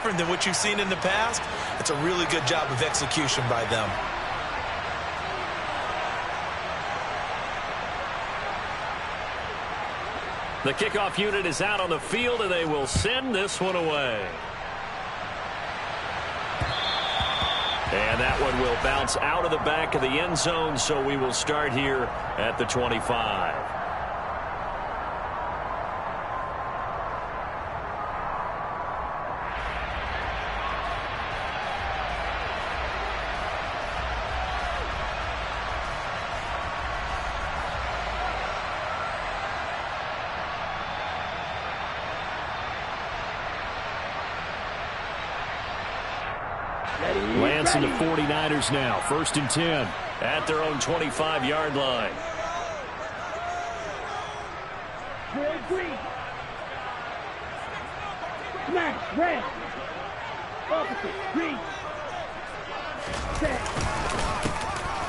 different than what you've seen in the past. It's a really good job of execution by them. The kickoff unit is out on the field, and they will send this one away. And that one will bounce out of the back of the end zone, so we will start here at the 25. Lance and the 49ers now. 1st and 10 at their own 25-yard line. Smash, red. Opposite, green. Set.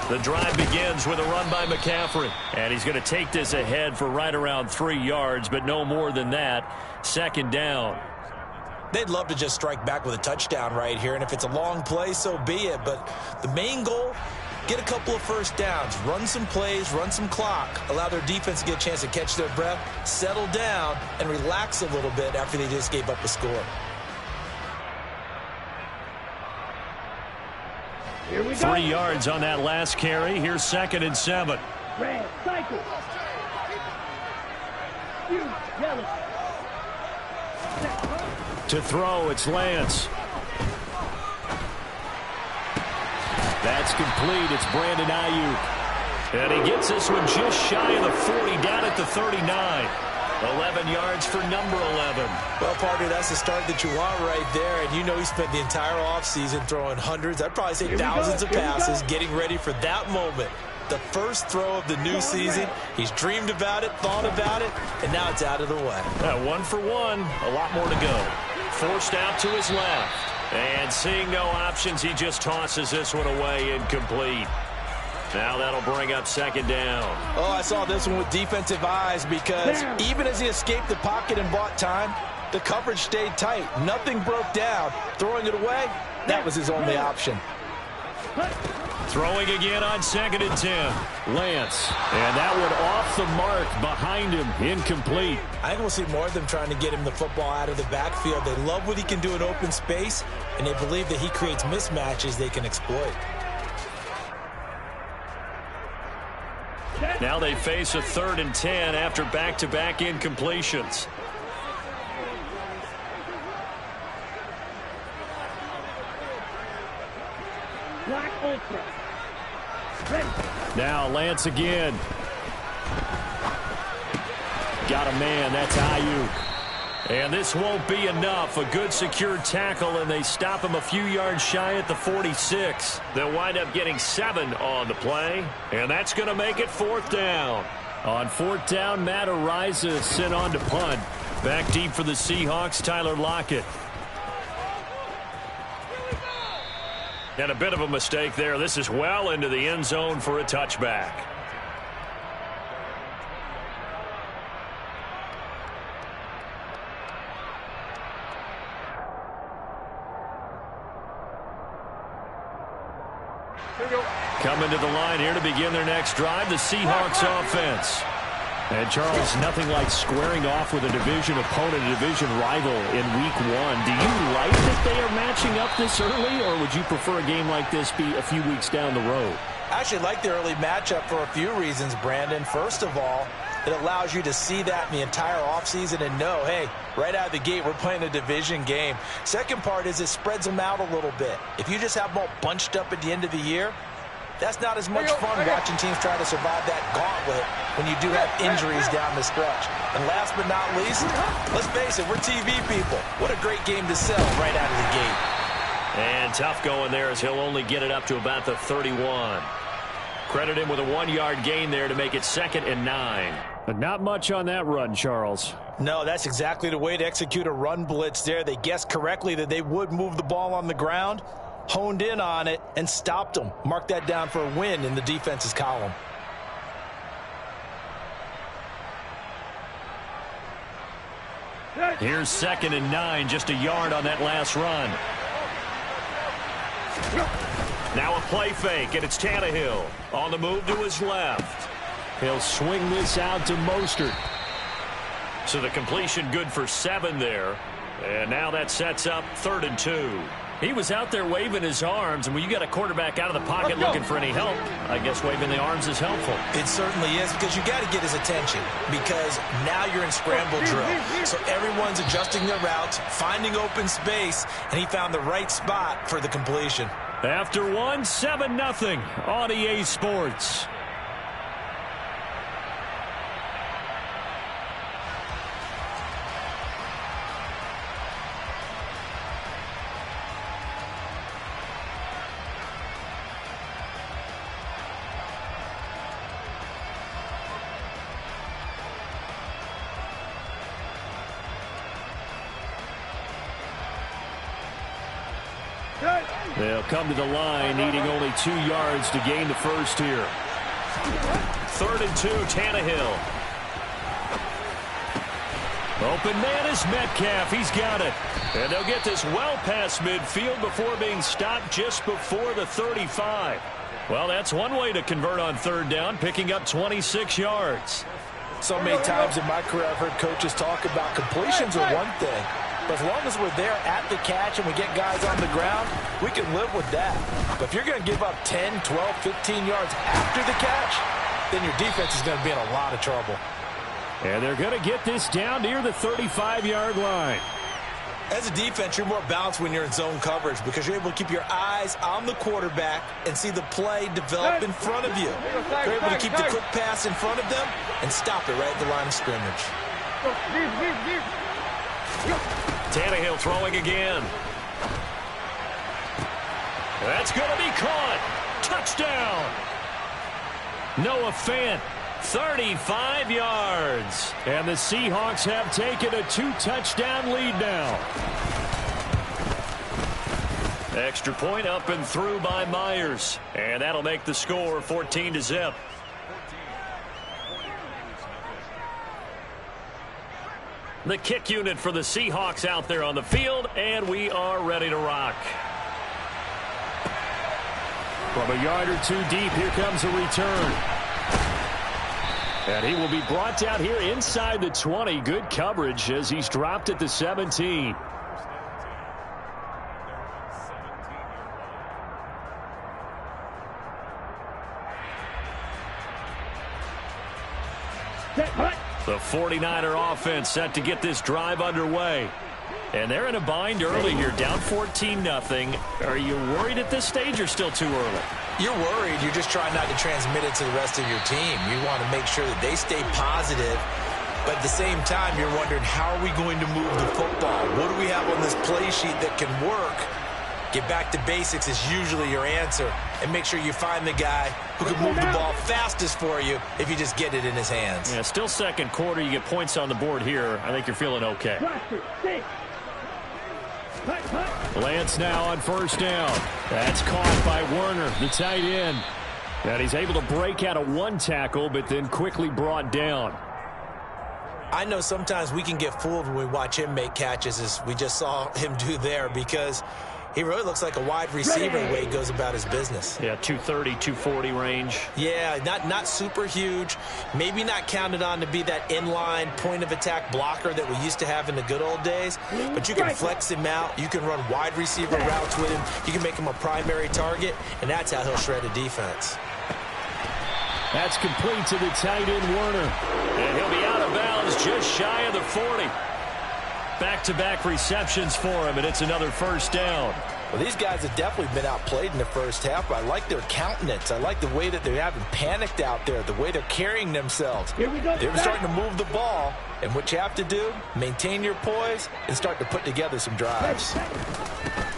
The drive begins with a run by McCaffrey. And he's going to take this ahead for right around 3 yards, but no more than that. 2nd down. They'd love to just strike back with a touchdown right here, and if it's a long play, so be it. But the main goal, get a couple of first downs, run some plays, run some clock, allow their defense to get a chance to catch their breath, settle down, and relax a little bit after they just gave up a score. Here we go. 3 yards on that last carry. Here's 2nd and 7. Red, cycle. You, yellow. To throw, it's Lance. That's complete. It's Brandon Ayuk. And he gets this one just shy of the 40, down at the 39. 11 yards for number 11. Well, partner, that's the start that you want right there. And you know he spent the entire offseason throwing hundreds, I'd probably say thousands of passes, getting ready for that moment. The first throw of the new season. He's dreamed about it, thought about it, and now it's out of the way. 1 for 1. A lot more to go. Forced out to his left. And seeing no options, he just tosses this one away, incomplete. Now that'll bring up 2nd down. Oh, I saw this one with defensive eyes because even as he escaped the pocket and bought time, the coverage stayed tight. Nothing broke down. Throwing it away, that was his only option. Throwing again on 2nd and 10. Lance. And that one off the mark behind him. Incomplete. I think we'll see more of them trying to get him the football out of the backfield. They love what he can do in open space, and they believe that he creates mismatches they can exploit. Now they face a 3rd and 10 after back-to-back incompletions. Black ultra. Ready. Now Lance again. Got a man. That's Ayuk. And this won't be enough. A good secured tackle, and they stop him a few yards shy at the 46. They'll wind up getting 7 on the play, and that's going to make it 4th down. On 4th down, Matt Ariza is sent on to punt. Back deep for the Seahawks, Tyler Lockett. And a bit of a mistake there. This is well into the end zone for a touchback. Coming to the line here to begin their next drive, the Seahawks offense. And, Charles, nothing like squaring off with a division opponent, a division rival in Week 1. Do you like that they are matching up this early, or would you prefer a game like this be a few weeks down the road? I actually like the early matchup for a few reasons, Brandon. First of all, it allows you to see that in the entire offseason and know, hey, right out of the gate, we're playing a division game. Second part is it spreads them out a little bit. If you just have them all bunched up at the end of the year, that's not as much fun watching teams try to survive that gauntlet when you do have injuries down the stretch. And last but not least, let's face it, we're TV people. What a great game to sell right out of the gate. And tough going there as he'll only get it up to about the 31. Credit him with a 1-yard gain there to make it 2nd and 9. But not much on that run, Charles. No, that's exactly the way to execute a run blitz there. They guessed correctly that they would move the ball on the ground, honed in on it, and stopped them. Mark that down for a win in the defense's column. Good. Here's 2nd and 9, just a yard on that last run. Now a play fake, and it's Tannehill on the move to his left. He'll swing this out to Mostert. So the completion good for 7 there. And now that sets up 3rd and 2. He was out there waving his arms, and when you got a quarterback out of the pocket looking for any help, I guess waving the arms is helpful. It certainly is, because you got to get his attention, because now you're in scramble drill. So everyone's adjusting their routes, finding open space, and he found the right spot for the completion. After 1, 7-0 on EA Sports. They'll come to the line, needing only 2 yards to gain the first here. 3rd and 2, Tannehill. Open man is Metcalf. He's got it. And they'll get this well past midfield before being stopped just before the 35. Well, that's one way to convert on 3rd down, picking up 26 yards. So many times in my career I've heard coaches talk about completions are one thing. But as long as we're there at the catch and we get guys on the ground, we can live with that. But if you're going to give up 10, 12, 15 yards after the catch, then your defense is going to be in a lot of trouble. And they're going to get this down near the 35-yard line. As a defense, you're more balanced when you're in zone coverage because you're able to keep your eyes on the quarterback and see the play develop in front of you. You're able to keep the quick pass in front of them and stop it right at the line of scrimmage. Tannehill throwing again. That's going to be caught. Touchdown. Noah Fant, 35 yards. And the Seahawks have taken a 2-touchdown lead now. Extra point up and through by Myers. And that'll make the score 14-0. The kick unit for the Seahawks out there on the field, and we are ready to rock. From a yard or 2 deep, here comes a return. And he will be brought down here inside the 20. Good coverage as he's dropped at the 17. The 49er offense set to get this drive underway. And they're in a bind early here, down 14-0. Are you worried at this stage or still too early? You're worried. You're just trying not to transmit it to the rest of your team. You want to make sure that they stay positive. But at the same time, you're wondering, how are we going to move the football? What do we have on this play sheet that can work? Get back to basics is usually your answer. And make sure you find the guy who can move the ball fastest for you if you just get it in his hands. Yeah, still second quarter. You get points on the board here. I think you're feeling okay. Lance now on 1st down. That's caught by Werner, the tight end. And he's able to break out of 1 tackle, but then quickly brought down. I know sometimes we can get fooled when we watch him make catches, as we just saw him do there, because he really looks like a wide receiver the way he goes about his business. Yeah, 230, 240 range. Yeah, not super huge. Maybe not counted on to be that inline point-of-attack blocker that we used to have in the good old days. But you can flex him out. You can run wide receiver routes with him. You can make him a primary target, and that's how he'll shred a defense. That's complete to the tight end, Werner. And he'll be out of bounds just shy of the 40. Back-to-back receptions for him, and it's another 1st down. Well, these guys have definitely been outplayed in the first half, but I like their countenance. I like the way that they haven't panicked out there, the way they're carrying themselves. Here we go. They're starting to move the ball, and what you have to do, maintain your poise and start to put together some drives.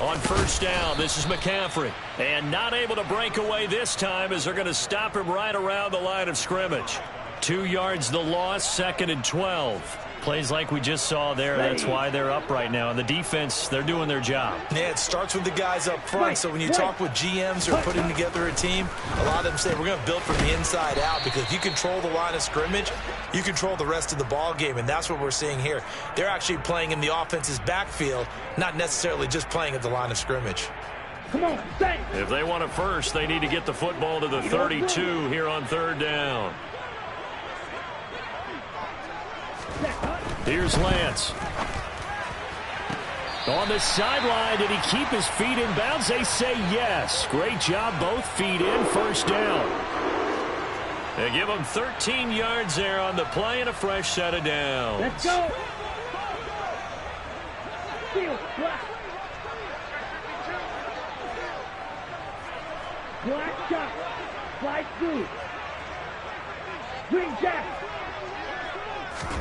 On 1st down, this is McCaffrey. And not able to break away this time as they're going to stop him right around the line of scrimmage. 2 yards the loss, 2nd and 12. Plays like we just saw there. That's why they're up right now. And the defense, they're doing their job. Yeah, it starts with the guys up front. So when you talk with GMs who are putting together a team, a lot of them say we're going to build from the inside out, because if you control the line of scrimmage, you control the rest of the ball game, and that's what we're seeing here. They're actually playing in the offense's backfield, not necessarily just playing at the line of scrimmage. Come on, stay. If they want it first, they need to get the football to the 32 here on 3rd down. Here's Lance. On the sideline, did he keep his feet in bounds? They say yes. Great job, both feet in, 1st down. They give him 13 yards there on the play and a fresh set of downs. Let's go. Steal, black. Black shot. Slide through. Green jack.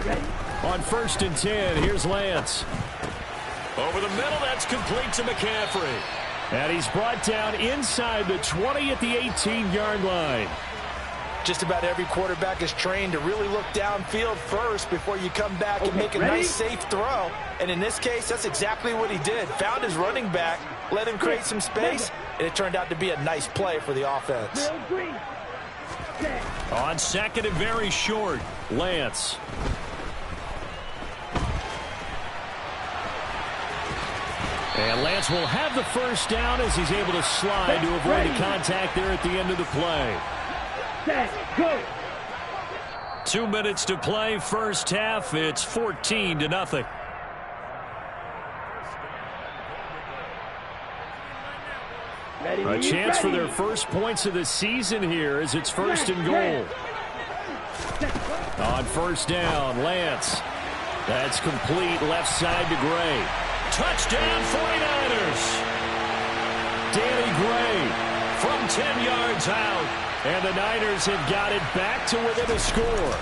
Ready? On 1st and 10, here's Lance. Over the middle, that's complete to McCaffrey. And he's brought down inside the 20 at the 18-yard line. Just about every quarterback is trained to really look downfield first before you come back and make a nice, safe throw. And in this case, that's exactly what he did. Found his running back, let him create some space, and it turned out to be a nice play for the offense. On 2nd and very short, Lance. And Lance will have the 1st down as he's able to slide to avoid the contact there at the end of the play. Set, go. 2 minutes to play, 1st half. It's 14-0. A chance for their first points of the season here as it's 1st and goal. On 1st down, Lance. That's complete, left side to Gray. Touchdown 49ers. Danny Gray from 10 yards out. And the Niners have got it back to within a score.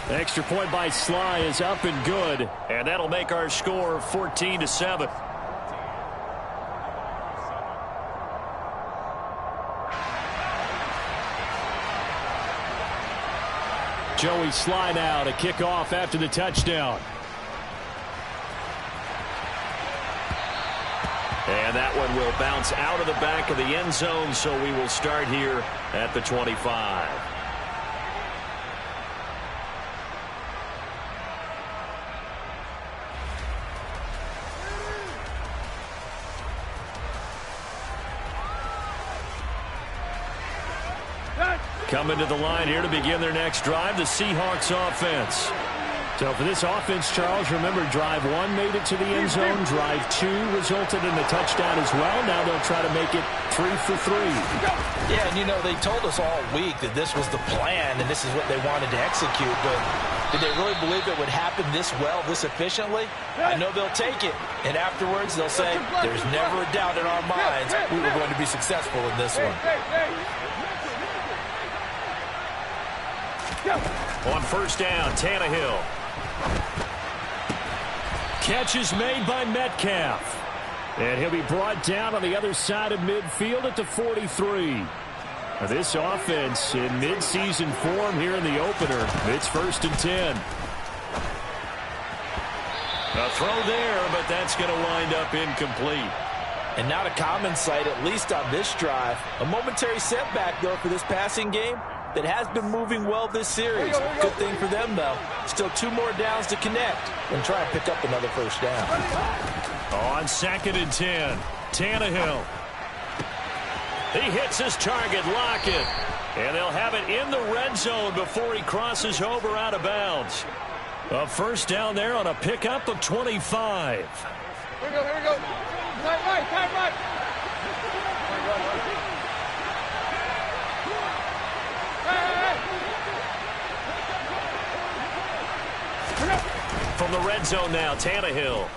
The extra point by Sly is up and good. And that'll make our score 14-7. Joey Sly now to kick off after the touchdown. And that one will bounce out of the back of the end zone, so we will start here at the 25. Coming to the line here to begin their next drive, the Seahawks offense. So for this offense, Charles, remember, drive 1 made it to the end zone. Drive 2 resulted in a touchdown as well. Now they'll try to make it 3 for 3. Yeah, and you know, they told us all week that this was the plan and this is what they wanted to execute. But did they really believe it would happen this well, this efficiently? I know they'll take it. And afterwards, they'll say, there's never a doubt in our minds we were going to be successful in this one. On 1st down, Tannehill. Catch is made by Metcalf. And he'll be brought down on the other side of midfield at the 43. This offense in midseason form here in the opener. It's 1st and 10. A throw there, but that's going to wind up incomplete. And not a common sight, at least on this drive. A momentary setback, though, for this passing game that has been moving well this series. Good thing for them, though. Still 2 more downs to connect and try and pick up another 1st down. On 2nd and 10, Tannehill. He hits his target, Lockett. And they'll have it in the red zone before he crosses over out of bounds. A 1st down there on a pickup of 25. Here we go, here we go. Time right, time right. From the red zone now, Tannehill.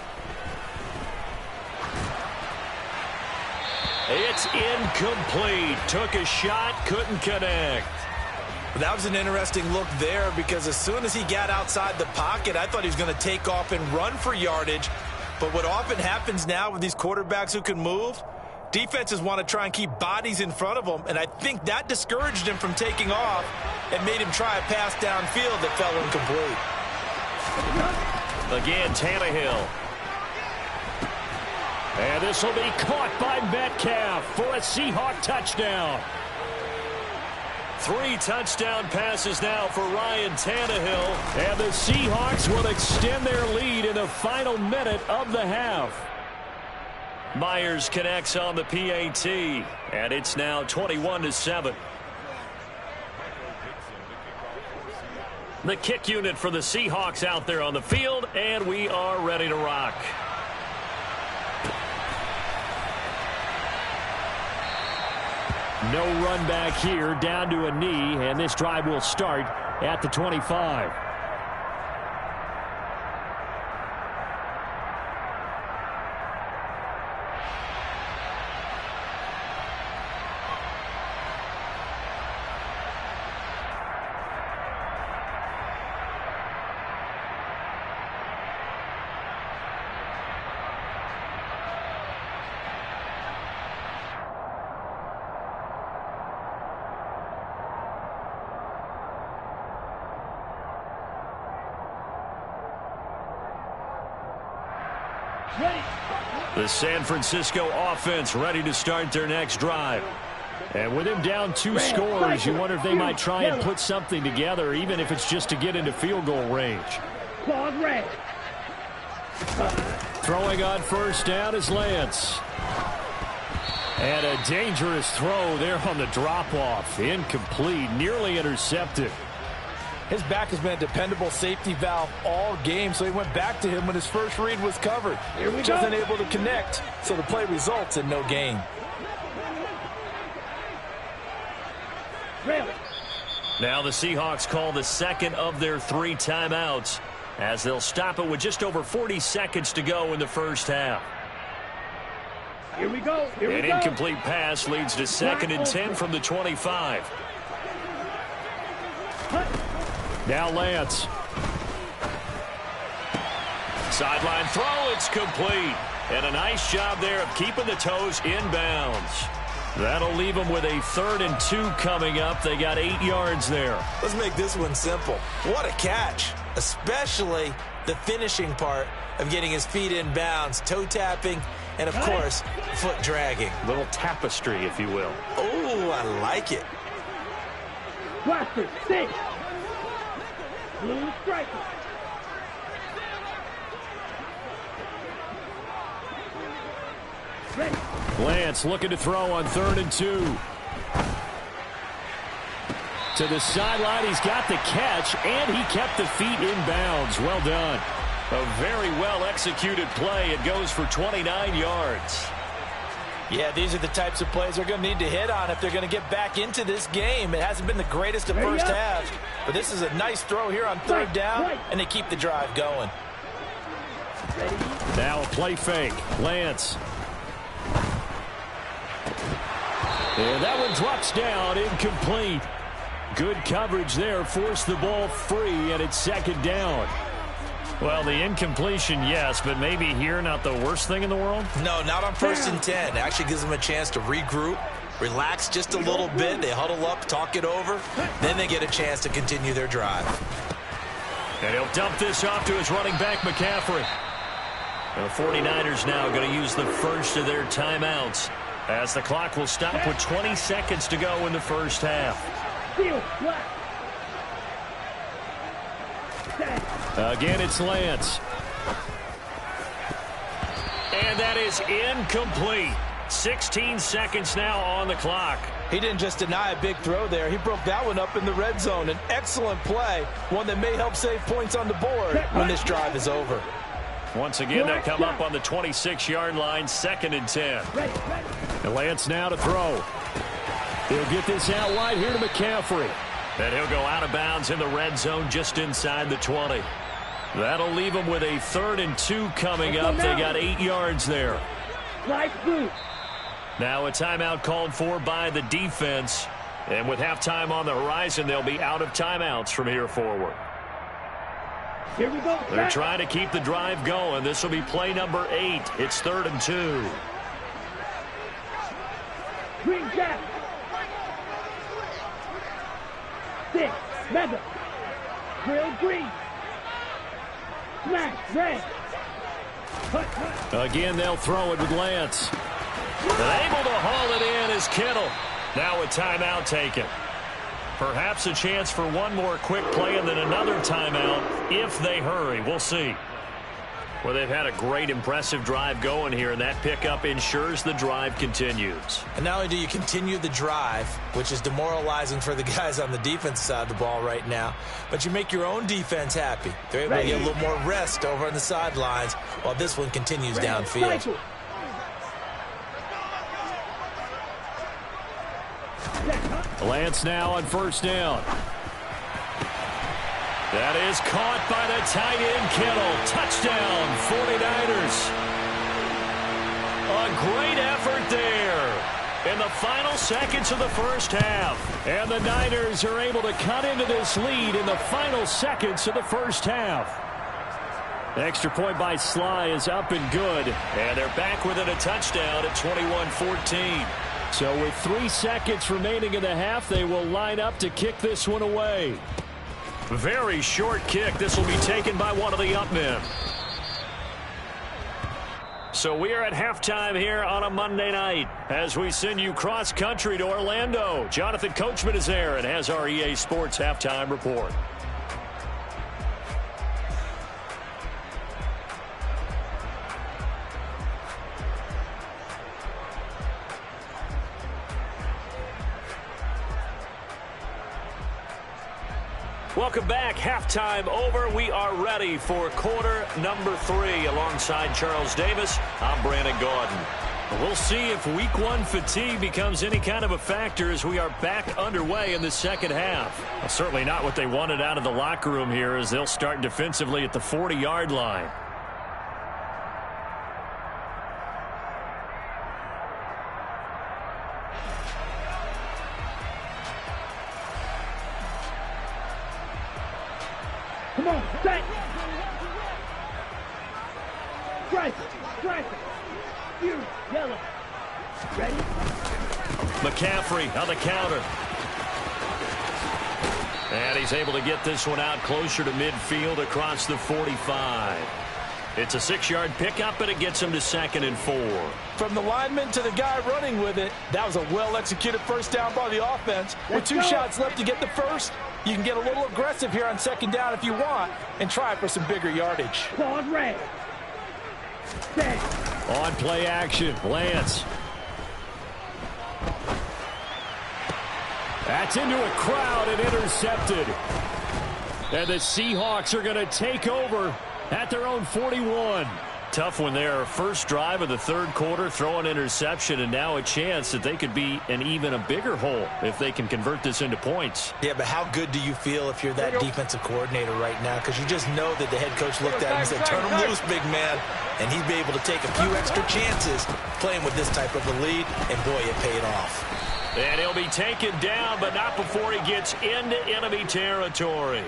It's incomplete. Took a shot, couldn't connect. That was an interesting look there because as soon as he got outside the pocket, I thought he was going to take off and run for yardage. But what often happens now with these quarterbacks who can move, defenses want to try and keep bodies in front of them, and I think that discouraged him from taking off. and made him try a pass downfield that fell incomplete. Again, Tannehill. And this will be caught by Metcalf for a Seahawk touchdown. 3 touchdown passes now for Ryan Tannehill. And the Seahawks will extend their lead in the final minute of the half. Myers connects on the PAT, and it's now 21-7. The kick unit for the Seahawks out there on the field, and we are ready to rock. No run back here, down to a knee, and this drive will start at the 25. The San Francisco offense ready to start their next drive. And with him down 2 scores, you wonder if they might try and put something together, even if it's just to get into field goal range. Throwing on first down is Lance. And a dangerous throw there on the drop-off. Incomplete, nearly intercepted. His back has been a dependable safety valve all game, so he went back to him when his first read was covered. Wasn't able to connect, so the play results in no gain. Now the Seahawks call the second of their 3 timeouts as they'll stop it with just over 40 seconds to go in the first half. Here we go. An incomplete pass leads to 2nd and 10 from the 25. Now Lance. Sideline throw, it's complete. And a nice job there of keeping the toes inbounds. That'll leave them with a 3rd and 2 coming up. They got 8 yards there. Let's make this one simple. What a catch, especially the finishing part of getting his feet in bounds, toe tapping, and of course, foot dragging. Little tapestry, if you will. Oh, I like it. Blaster, 6. Blue striker. Ready. Lance looking to throw on 3rd and 2. To the sideline, he's got the catch, and he kept the feet in bounds. Well done. A very well-executed play. It goes for 29 yards. Yeah, these are the types of plays they're going to need to hit on if they're going to get back into this game. It hasn't been the greatest of first halves, but this is a nice throw here on 3rd down, and they keep the drive going. Now a play fake. Lance. And that one drops down, incomplete. Good coverage there, forced the ball free, and it's 2nd down. Well, the incompletion, yes, but maybe here not the worst thing in the world? No, not on 1st and 10. It actually gives them a chance to regroup, relax just a little bit. They huddle up, talk it over. Then they get a chance to continue their drive. And he'll dump this off to his running back, McCaffrey. The 49ers now going to use the first of their timeouts as the clock will stop with 20 seconds to go in the first half. Again, it's Lance. And that is incomplete. 16 seconds now on the clock. He didn't just deny a big throw there. He broke that one up in the red zone. An excellent play, one that may help save points on the board when this drive is over. Once again, they'll come up on the 26-yard line, 2nd and 10. And Lance now to throw. He'll get this out wide here to McCaffrey. And he'll go out of bounds in the red zone just inside the 20. That'll leave them with a 3rd and 2 coming up. They got 8 yards there. Now a timeout called for by the defense. And with halftime on the horizon, they'll be out of timeouts from here forward. Here we go. They're trying to keep the drive going. This will be play number 8. It's 3rd and 2. Green jack. 6. 6. Mega. Drill green. Smash red. Again, they'll throw it with Lance. And able to haul it in is Kittle. Now a timeout taken. Perhaps a chance for one more quick play and then another timeout if they hurry. We'll see. Well, they've had a great, impressive drive going here, and that pickup ensures the drive continues. And not only do you continue the drive, which is demoralizing for the guys on the defensive side of the ball right now, but you make your own defense happy. They're able to get a little more rest over on the sidelines while this one continues downfield. Lance now on first down. That is caught by the tight end, Kittle. Touchdown, 49ers. A great effort there in the final seconds of the first half. And the Niners are able to cut into this lead in the final seconds of the first half. The extra point by Sly is up and good. And they're back within a touchdown at 21-14. So with 3 seconds remaining in the half, they will line up to kick this one away. Very short kick. This will be taken by one of the up men. So we are at halftime here on a Monday night as we send you cross country to Orlando. Jonathan Coachman is there and has our EA Sports halftime report. Welcome back. Halftime over. We are ready for quarter number 3 alongside Charles Davis. I'm Brandon Gotw. We'll see if week 1 fatigue becomes any kind of a factor as we are back underway in the second half. Well, certainly not what they wanted out of the locker room here as they'll start defensively at the 40-yard line. Come on, set. Striker, striker. You, yellow. Ready? McCaffrey on the counter. And he's able to get this one out closer to midfield across the 45. It's a 6-yard pickup, and it gets him to 2nd and 4. From the lineman to the guy running with it, that was a well-executed first down by the offense. With 2 shots left to get the first, you can get a little aggressive here on 2nd down if you want and try for some bigger yardage. Claude red. On play action, Lance. That's into a crowd and intercepted. And the Seahawks are going to take over at their own 41. Tough one there. First drive of the 3rd quarter, throw an interception, and now a chance that they could be in even a bigger hole if they can convert this into points. Yeah, but how good do you feel if you're that defensive coordinator right now? Because you just know that the head coach looked at him and said, turn him loose, big man. And he'd be able to take a few extra chances playing with this type of a lead, and boy, it paid off. And he'll be taken down, but not before he gets into enemy territory.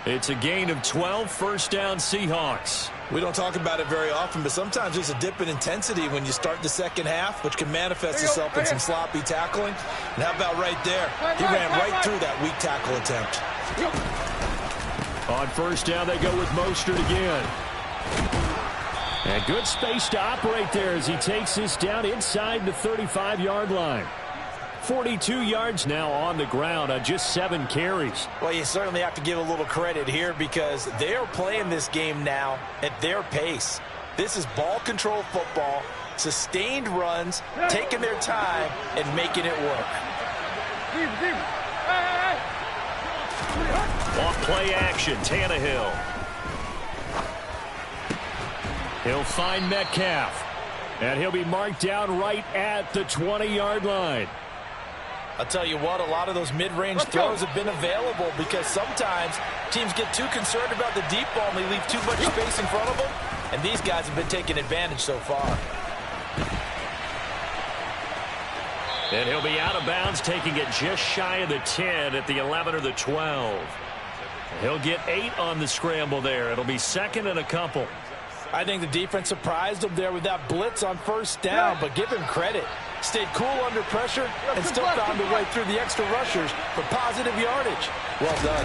It's a gain of 12, first down Seahawks. We don't talk about it very often, but sometimes there's a dip in intensity when you start the second half, which can manifest itself in some sloppy tackling. And how about right there? He ran right through that weak tackle attempt. On first down, they go with Mostert again. And good space to operate there as he takes this down inside the 35-yard line. 42 yards now on the ground on just 7 carries. Well, you certainly have to give a little credit here because they're playing this game now at their pace. This is ball control football, sustained runs, taking their time, and making it work. Off play action, Tannehill. He'll find Metcalf. And he'll be marked down right at the 20-yard line. I'll tell you what, a lot of those mid-range throws have been available because sometimes teams get too concerned about the deep ball and they leave too much space in front of them, and these guys have been taking advantage so far. And he'll be out of bounds, taking it just shy of the 10 at the 11 or the 12. He'll get 8 on the scramble there. It'll be 2nd and a couple. I think the defense surprised him there with that blitz on first down, but give him credit. Stayed cool under pressure and still found a way through the extra rushers for positive yardage. Well done.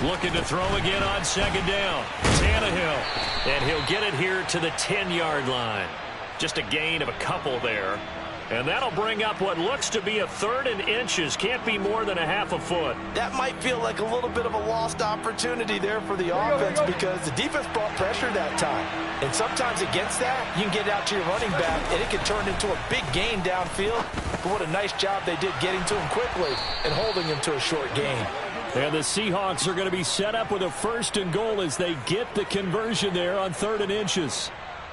Looking to throw again on second down. Tannehill. And he'll get it here to the 10-yard line. Just a gain of a couple there. And that'll bring up what looks to be a 3rd and inches. Can't be more than a half a foot. That might feel like a little bit of a lost opportunity there for the offense because the defense brought pressure that time. And sometimes against that, you can get out to your running back, and it can turn into a big gain downfield. But what a nice job they did getting to him quickly and holding him to a short gain. And the Seahawks are going to be set up with a 1st and goal as they get the conversion there on 3rd and inches.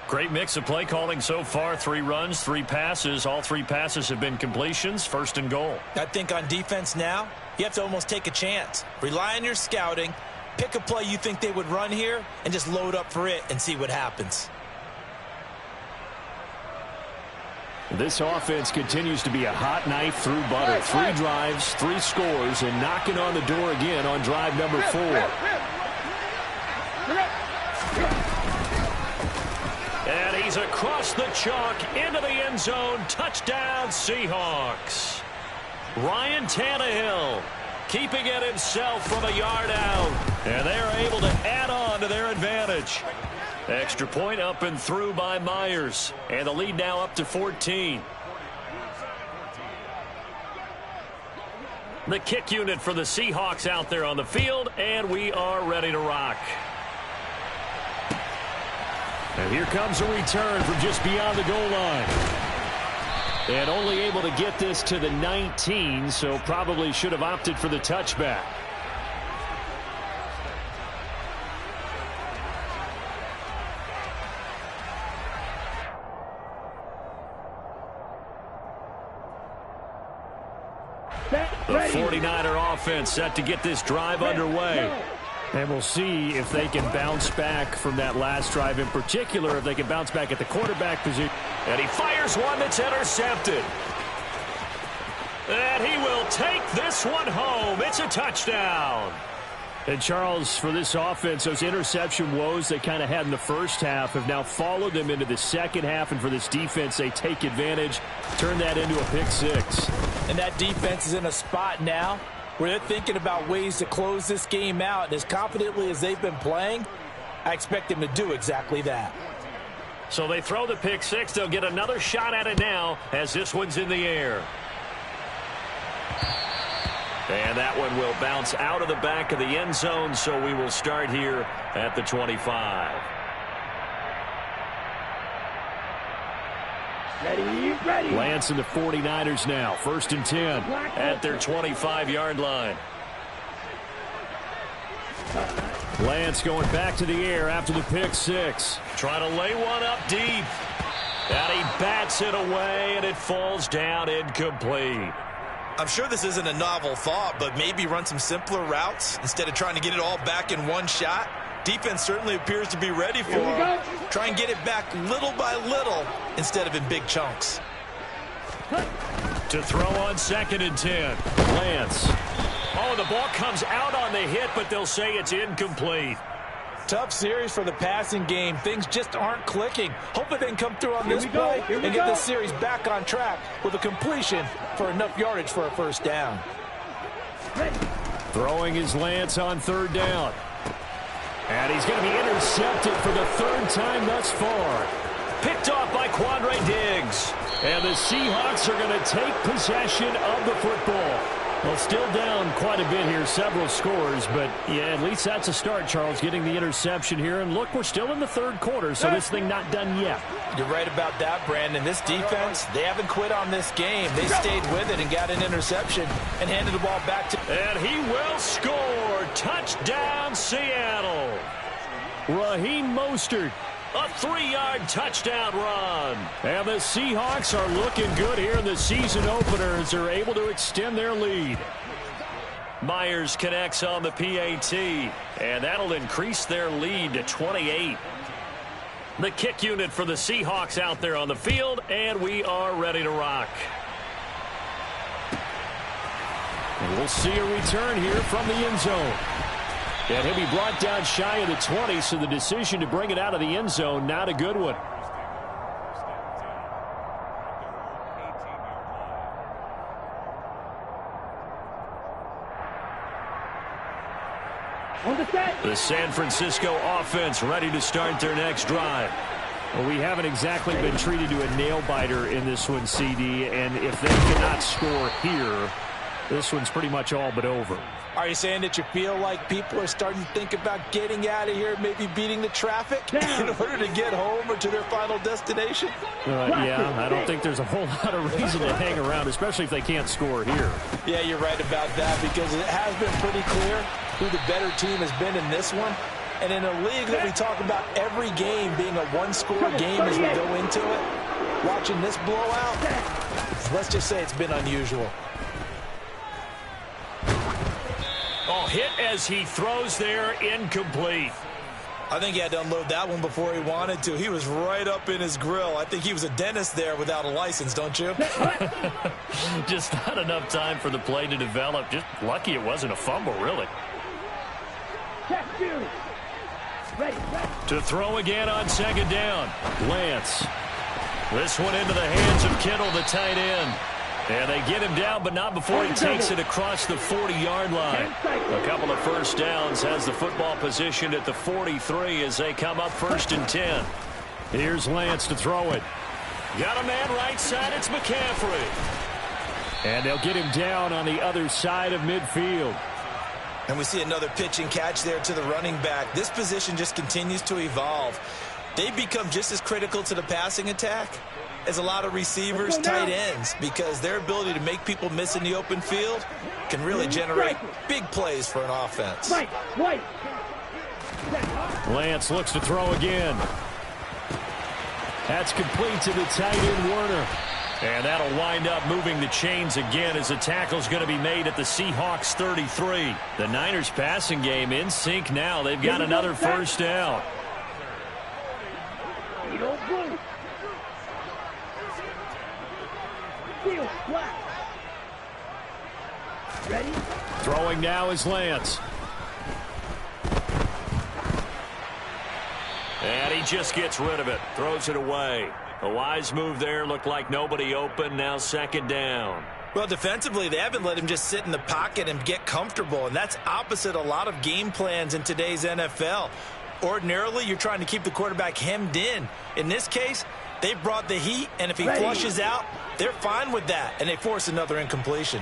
Great mix of play calling so far. 3 runs, 3 passes. All 3 passes have been completions. 1st and goal. I think on defense now, you have to almost take a chance. Rely on your scouting. Pick a play you think they would run here and just load up for it and see what happens. This offense continues to be a hot knife through butter. 3 drives, 3 scores, and knocking on the door again on drive number 4. And he's across the chalk into the end zone. Touchdown, Seahawks. Ryan Tannehill keeping it himself from a yard out. And they're able to add on to their advantage. Extra point up and through by Myers. And the lead now up to 14. The kick unit for the Seahawks out there on the field. And we are ready to rock. And here comes a return from just beyond the goal line. And only able to get this to the 19, so probably should have opted for the touchback. The 49er offense set to get this drive underway. And we'll see if they can bounce back from that last drive in particular, if they can bounce back at the quarterback position. And he fires one that's intercepted. And he will take this one home. It's a touchdown. And Charles, for this offense, those interception woes they kind of had in the first half have now followed them into the second half. And for this defense, they take advantage, turn that into a pick 6. And that defense is in a spot now where they're thinking about ways to close this game out. And as confidently as they've been playing, I expect them to do exactly that. So they throw the pick 6. They'll get another shot at it now as this one's in the air. And that one will bounce out of the back of the end zone, so we will start here at the 25. Ready. Lance and the 49ers now. 1st and 10 at their 25-yard line. Lance going back to the air after the pick 6. Trying to lay one up deep. And he bats it away, and it falls down incomplete. I'm sure this isn't a novel thought, but maybe run some simpler routes instead of trying to get it all back in one shot. Defense certainly appears to be ready for him. Try and get it back little by little instead of in big chunks. To throw on 2nd and 10. Lance. Oh, the ball comes out on the hit, but they'll say it's incomplete. Tough series for the passing game. Things just aren't clicking. Hopefully they can come through on this play and get this series back on track with a completion for enough yardage for a 1st down. Throwing is Lance on 3rd down. And he's going to be intercepted for the 3rd time thus far. Picked off by Quandre Diggs. And the Seahawks are going to take possession of the football. Well, still down quite a bit here, several scores, but yeah, at least that's a start, Charles, getting the interception here. And look, we're still in the 3rd quarter, so this thing not done yet. You're right about that, Brandon. This defense, they haven't quit on this game. They stayed with it and got an interception and handed the ball back to... And he will score. Touchdown, Seattle. Raheem Mostert. A 3-yard touchdown run. And the Seahawks are looking good here in the season opener as they're able to extend their lead. Myers connects on the PAT, and that'll increase their lead to 28. The kick unit for the Seahawks out there on the field, and we are ready to rock. And we'll see a return here from the end zone. And he'll be brought down shy of the 20, so the decision to bring it out of the end zone, not a good one. On the set. The San Francisco offense ready to start their next drive. Well, we haven't exactly been treated to a nail-biter in this one, CD, and if they cannot score here, this one's pretty much all but over. Are you saying that you feel like people are starting to think about getting out of here, maybe beating the traffic in order to get home or to their final destination? Yeah, I don't think there's a whole lot of reason to hang around, especially if they can't score here. Yeah, you're right about that, because it has been pretty clear who the better team has been in this one. And in a league that we talk about every game being a one-score game as we go into it, watching this blowout, let's just say it's been unusual. Oh, hit as he throws there, incomplete. I think he had to unload that one before he wanted to. He was right up in his grill. I think he was a dentist there without a license, don't you? Just not enough time for the play to develop. Just lucky it wasn't a fumble, really. Ready. To throw again on second down. Lance. This one into the hands of Kittle, the tight end. And they get him down, but not before he takes it across the 40-yard line. A couple of first downs, has the football position at the 43 as they come up 1st and 10. Here's Lance to throw it. Got a man right side, it's McCaffrey. And they'll get him down on the other side of midfield. And we see another pitch and catch there to the running back. This position just continues to evolve. They become just as critical to the passing attack as a lot of receivers, tight ends, because their ability to make people miss in the open field can really generate big plays for an offense. Lance looks to throw again. That's complete to the tight end, Werner. And that'll wind up moving the chains again as the tackle's going to be made at the Seahawks 33. The Niners passing game in sync now. They've got another first down. Ready? Throwing now is Lance. And he just gets rid of it. Throws it away. A wise move there. Looked like nobody open. Now second down. Well, defensively, they haven't let him just sit in the pocket and get comfortable, and that's opposite a lot of game plans in today's NFL. Ordinarily, you're trying to keep the quarterback hemmed in. In this case, they brought the heat, and if he flushes out, they're fine with that, and they force another incompletion.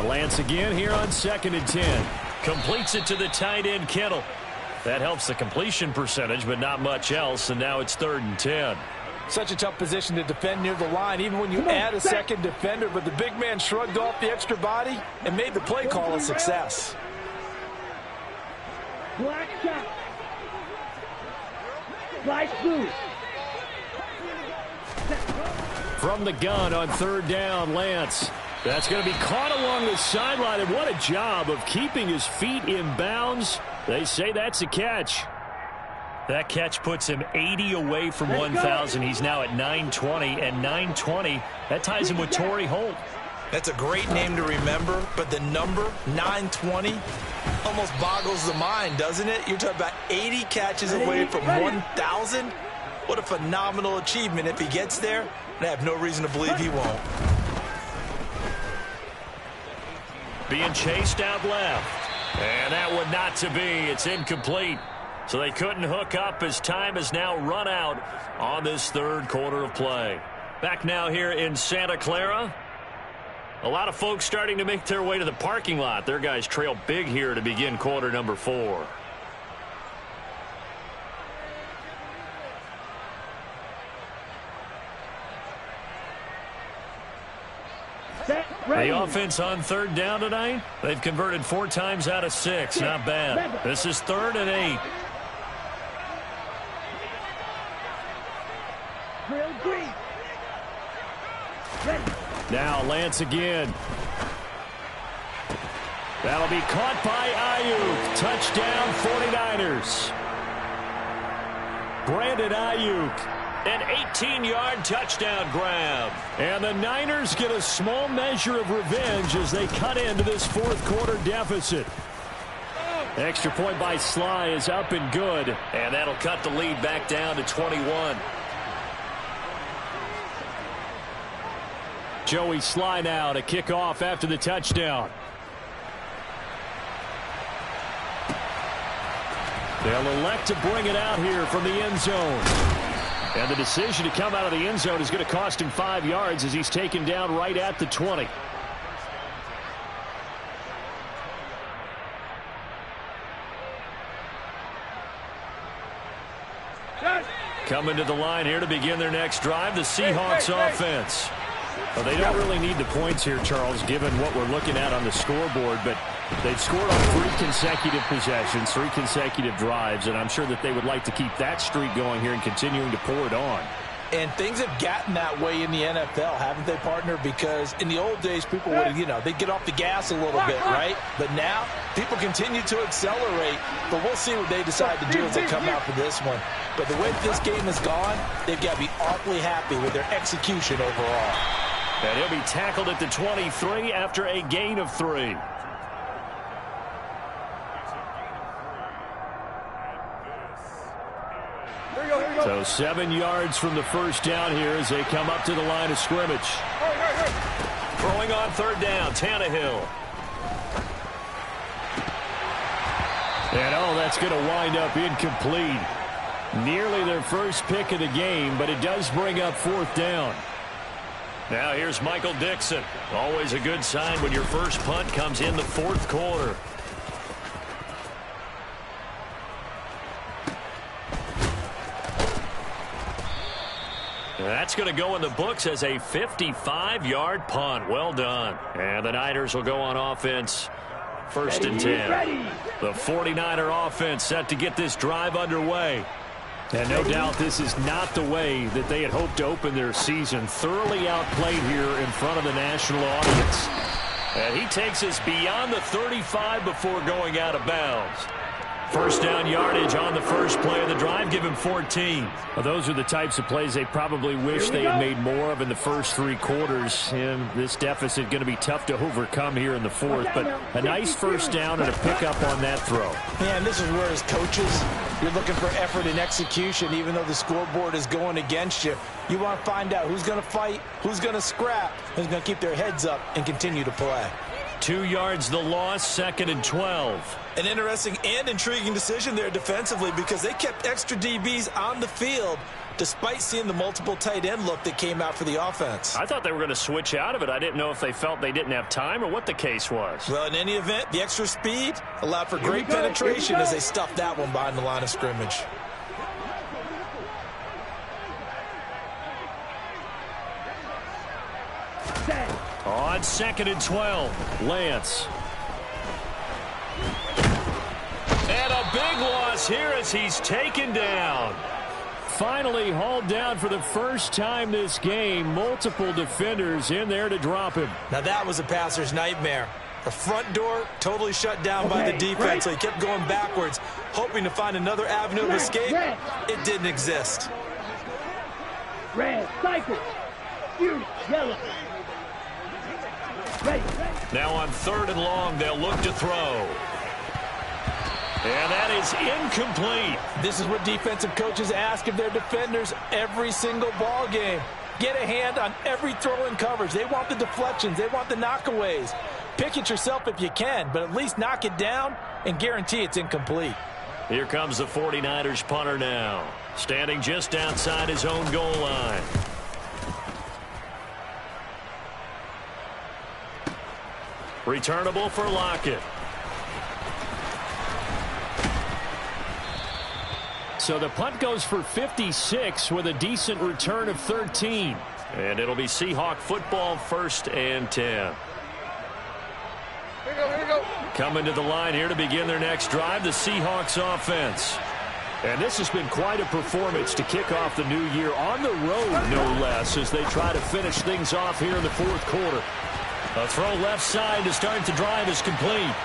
Lance again here on 2nd and 10. Completes it to the tight end, Kittle. That helps the completion percentage, but not much else, and now it's 3rd and 10. Such a tough position to defend near the line, even when you add a second defender, but the big man shrugged off the extra body and made the play call a success. Black shot. Light blue. From the gun on 3rd down, Lance. That's going to be caught along the sideline, and what a job of keeping his feet in bounds. They say that's a catch. That catch puts him 80 away from 1,000. He's now at 920, and 920, that ties him with Torrey Holt. That's a great name to remember, but the number, 920, almost boggles the mind, doesn't it? You're talking about 80 catches away from 1,000. What a phenomenal achievement if he gets there, and I have no reason to believe he won't. Being chased out left. And that one not to be. It's incomplete. So they couldn't hook up as time has now run out on this 3rd quarter of play. Back now here in Santa Clara. A lot of folks starting to make their way to the parking lot. Their guys trail big here to begin quarter number 4. The offense on 3rd down tonight, they've converted 4 times out of 6. Not bad. This is 3rd and 8. Now Lance again. That'll be caught by Ayuk. Touchdown 49ers. Brandon Ayuk. An 18-yard touchdown grab. And the Niners get a small measure of revenge as they cut into this fourth quarter deficit. Extra point by Sly is up and good. And that'll cut the lead back down to 21. Joey Sly now to kick off after the touchdown. They'll elect to bring it out here from the end zone. And the decision to come out of the end zone is going to cost him 5 yards as he's taken down right at the 20. Coming to the line here to begin their next drive, the Seahawks offense. Well, they don't really need the points here, Charles, given what we're looking at on the scoreboard, but they've scored on 3 consecutive possessions, 3 consecutive drives, and I'm sure that they would like to keep that streak going here and continuing to pour it on. And things have gotten that way in the NFL, haven't they, partner? Because in the old days, people would, they'd get off the gas a little bit, right? But now, people continue to accelerate. But we'll see what they decide to do as they come out for this one. But the way this game has gone, they've got to be awfully happy with their execution overall. And he'll be tackled at the 23 after a gain of 3. So 7 yards from the first down here as they come up to the line of scrimmage. Throwing on third down, Tannehill. And that's going to wind up incomplete. Nearly their first pick of the game, but it does bring up fourth down. Now here's Michael Dixon. Always a good sign when your first punt comes in the fourth quarter. That's going to go in the books as a 55-yard punt. Well done. And the Niners will go on offense. First and 10. The 49er offense set to get this drive underway. And no doubt this is not the way that they had hoped to open their season. Thoroughly outplayed here in front of the national audience. And he takes us beyond the 35 before going out of bounds. First down yardage on the first play of the drive. Give him 14. Well, those are the types of plays they probably wish they had made more of in the first 3 quarters. And this deficit going to be tough to overcome here in the fourth. But a nice first down and a pickup on that throw. Man, this is where as coaches, you're looking for effort and execution, even though the scoreboard is going against you. You want to find out who's going to fight, who's going to scrap, who's going to keep their heads up and continue to play. 2 yards the loss, second and 12. An interesting and intriguing decision there defensively because they kept extra DBs on the field despite seeing the multiple tight end look that came out for the offense. I thought they were going to switch out of it. I didn't know if they felt they didn't have time or what the case was. Well, in any event, the extra speed allowed for great penetration as they stuffed that one behind the line of scrimmage. On second and 12, Lance. And a big loss here as he's taken down. Finally hauled down for the first time this game. Multiple defenders in there to drop him. Now that was a passer's nightmare. The front door totally shut down by the defense, so he kept going backwards, hoping to find another avenue of escape. It didn't exist. Red, cycle. Yellow. Ready. Now on third and long, they'll look to throw. And that is incomplete. This is what defensive coaches ask of their defenders every single ball game. Get a hand on every throw in coverage. They want the deflections. They want the knockaways. Pick it yourself if you can, but at least knock it down and guarantee it's incomplete. Here comes the 49ers punter now, standing just outside his own goal line. Returnable for Lockett. So the punt goes for 56 with a decent return of 13. And it'll be Seahawk football, first and 10. Here we go. Coming to the line here to begin their next drive, the Seahawks offense. And this has been quite a performance to kick off the new year on the road, no less, as they try to finish things off here in the fourth quarter. A throw left side to start the drive is complete.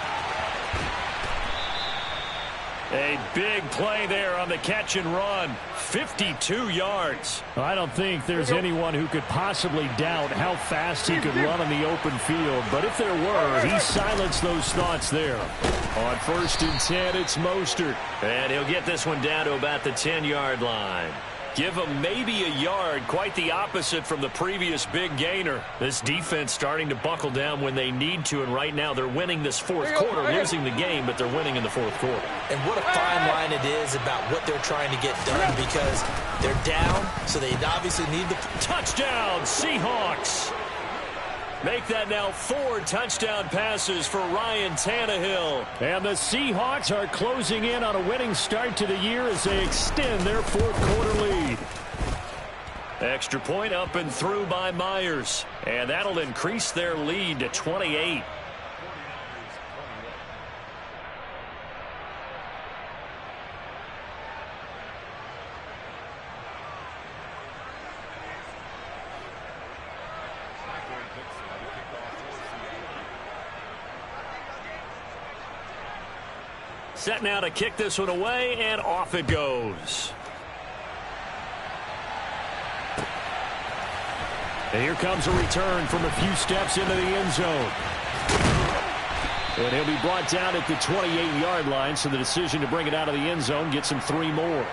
A big play there on the catch and run. 52 yards. I don't think there's anyone who could possibly doubt how fast he could run on the open field. But if there were, he silenced those thoughts there. On 1st and 10, it's Mostert. And he'll get this one down to about the 10-yard line. Give him maybe a yard, quite the opposite from the previous big gainer. This defense starting to buckle down when they need to, and right now they're winning this fourth quarter, losing the game, but they're winning in the fourth quarter. And what a fine line it is about what they're trying to get done, because they're down, so they obviously need the touchdown, Seahawks. Make that now 4 touchdown passes for Ryan Tannehill. And the Seahawks are closing in on a winning start to the year as they extend their fourth quarter lead. Extra point up and through by Myers. And that'll increase their lead to 28. Set now to kick this one away, and off it goes. And here comes a return from a few steps into the end zone. And he'll be brought down at the 28-yard line, so the decision to bring it out of the end zone gets him 3 more.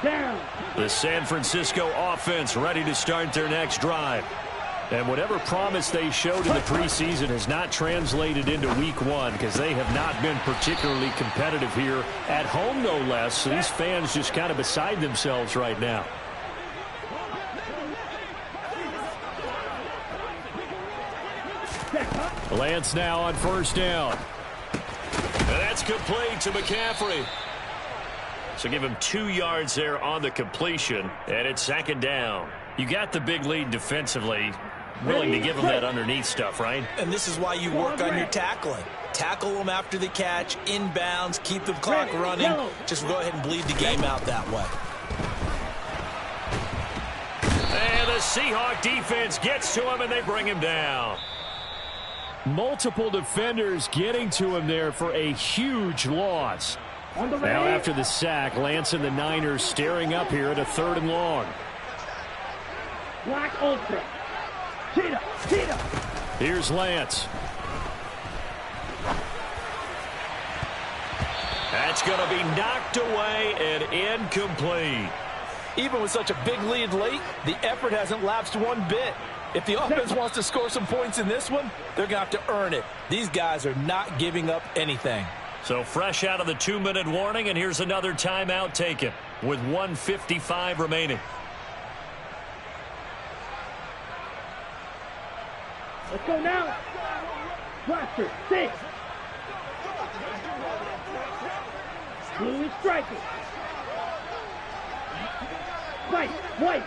Down. The San Francisco offense ready to start their next drive. And whatever promise they showed in the preseason has not translated into week 1 because they have not been particularly competitive here at home, no less. So these fans just kind of beside themselves right now. Lance now on 1st down. And that's complete to McCaffrey. So give him 2 yards there on the completion, and it's 2nd down. You got the big lead defensively, willing to give him that underneath stuff, right? And this is why you work on your tackling. Tackle them after the catch, inbounds, keep the clock running. Just go ahead and bleed the game out that way. And the Seahawk defense gets to him, and they bring him down. Multiple defenders getting to him there for a huge loss. Now after the sack, Lance and the Niners staring up here at a 3rd and long. Black Ultra. Cheetah. Cheetah. Here's Lance. That's going to be knocked away and incomplete. Even with such a big lead late, the effort hasn't lapsed one bit. If the offense wants to score some points in this one, they're going to have to earn it. These guys are not giving up anything. So fresh out of the 2-minute warning, and here's another timeout taken with 1:55 remaining. Let's go now. Blaster, 6. Blue is striking. White.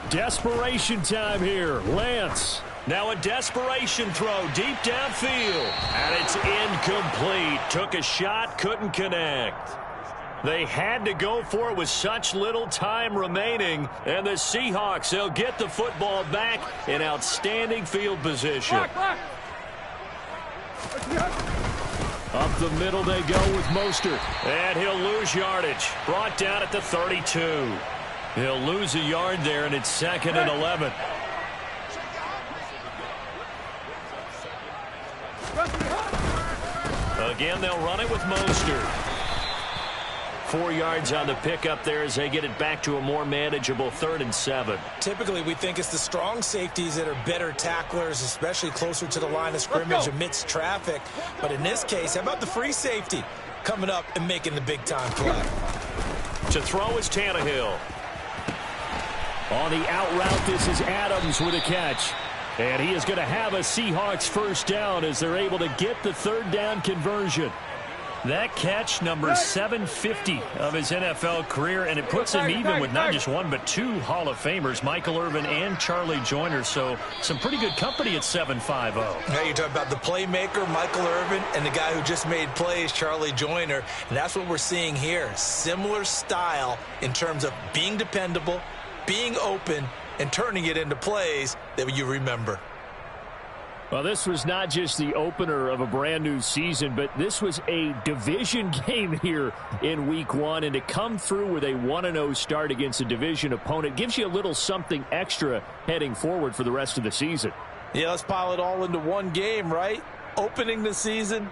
Desperation time here. Lance. Now a desperation throw deep downfield. And it's incomplete. Took a shot, couldn't connect. They had to go for it with such little time remaining. And the Seahawks, they'll get the football back in outstanding field position. Up the middle they go with Mostert. And he'll lose yardage. Brought down at the 32. He'll lose a yard there, and it's 2nd and 11. Again, they'll run it with Mostert. 4 yards on the pickup there as they get it back to a more manageable 3rd and 7. Typically, we think it's the strong safeties that are better tacklers, especially closer to the line of scrimmage amidst traffic. But in this case, how about the free safety coming up and making the big-time play? To throw is Tannehill. On the out route, this is Adams with a catch. And he is going to have a Seahawks 1st down as they're able to get the 3rd down conversion. That catch, number 750 of his NFL career, and it puts him even with not just one but two Hall of Famers, Michael Irvin and Charlie Joyner. So some pretty good company at 750. Now you're talking about the playmaker, Michael Irvin, and the guy who just made plays, Charlie Joyner. And that's what we're seeing here. Similar style in terms of being dependable, being open, and turning it into plays that you remember. Well, this was not just the opener of a brand new season, but this was a division game here in week one. And to come through with a 1-0 start against a division opponent gives you a little something extra heading forward for the rest of the season. Yeah, let's pile it all into one game, right? Opening the season,